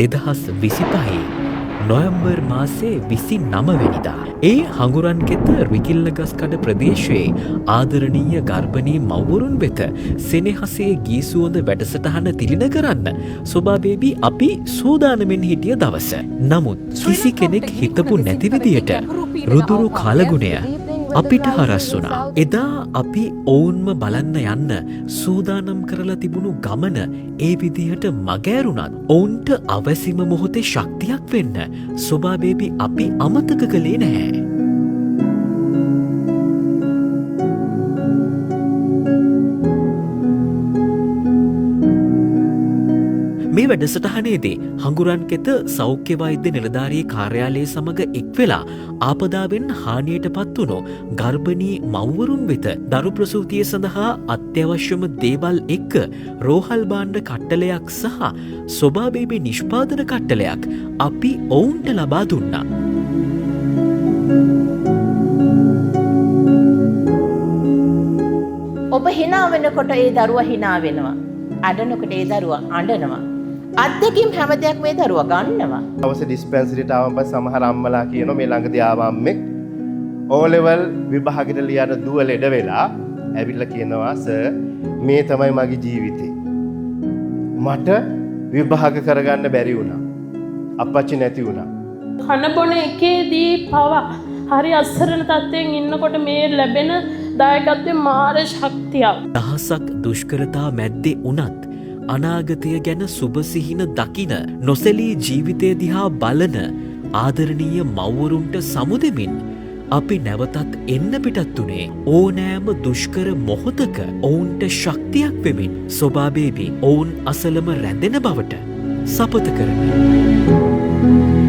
2025 නොවැම්බර් මාසේ 29 වෙනිදා ඒ හඟුරන්ගෙත රිකිල්ලගස්කඩ ප්‍රදේශයේ ආදරණීය ගර්භණී මව්වරුන් වෙත සෙනෙහසේ ගී සුවඳ වැඩසටහන තිළින කරන්න සොබා බේබී අපි සූදානමින් හිටිය දවස. නමුත් කිසි කෙනෙක් හිතපු නැති විදියට රුදුරු කාලගුණය අපිට හරස් වුණා. එදා අපි ඔවුන්ම බලන්න යන්න සූදානම් කරලා තිබුණු ගමන ඒ විදිහට මගෑරුණත් ඔවුන්ට අවැසිම මොහොතේ ශක්තියක් වෙන්න සොබා බේබී අපි අමතක කළේ නැහැ. මේ වැඩසටහනේදී හඟුරන්ගෙත සෞඛ්‍ය වෛද්‍ය නිලධාරී කාර්යාලය සමග එක්වෙලා ආපදාවෙන් හානියට පත් වුණු ගර්භණී මව්වරුන් වෙත දරු ප්‍රසූතිය සඳහා අත්‍යවශ්‍යම දේවල් එක්ක රෝහල් භාණ්ඩ කට්ටලයක් සහ සොබා බේබී නිෂ්පාදන කට්ටලයක් අපි ඔවුන්ට ලබා දුන්නා. ඔබ hina වෙනකොට ඒ දරුවා hina වෙනවා. අඬනකොට ඒ දරුවා අඬනවා. අත්දැකීම් හැම දෙයක් මේ දරුවා ගන්නවා. අවශ්‍ය ඩිස්පෙන්සරියට ආවම පස්සේ සමහර අම්මලා කියනවා මේ ළඟදී ආව අම්මෙක් O level විභාගෙට ලියන දුව ලෙඩ වෙලා ඇවිල්ලා කියනවා සර් මේ තමයි මගේ ජීවිතේ. මට විභාග කරගන්න බැරි වුණා. අප්පච්චි නැති වුණා. කන බොන එකේදී පවා හරි අසරණ තත්ත්වයෙන් ඉන්නකොට මේ ලැබෙන දායකත්වයේ මාර ශක්තියක්. දහසක් දුෂ්කරතා මැද්දේ උනත් අනාගතය ගැන සුබසිහින දකින නොසැලී ජීවිතය දිහා බලන ආදරණීය මව්වරුන්ට සමුදෙමින් අපි නැවතත් එන්න පිටත් වුණේ ඕනෑම දුෂ්කර මොහොතක ඔවුන්ට ශක්තියක් වෙමින් සොබා බේබී ඔවුන් අසලම රැඳෙන බවට සපත කරමින්.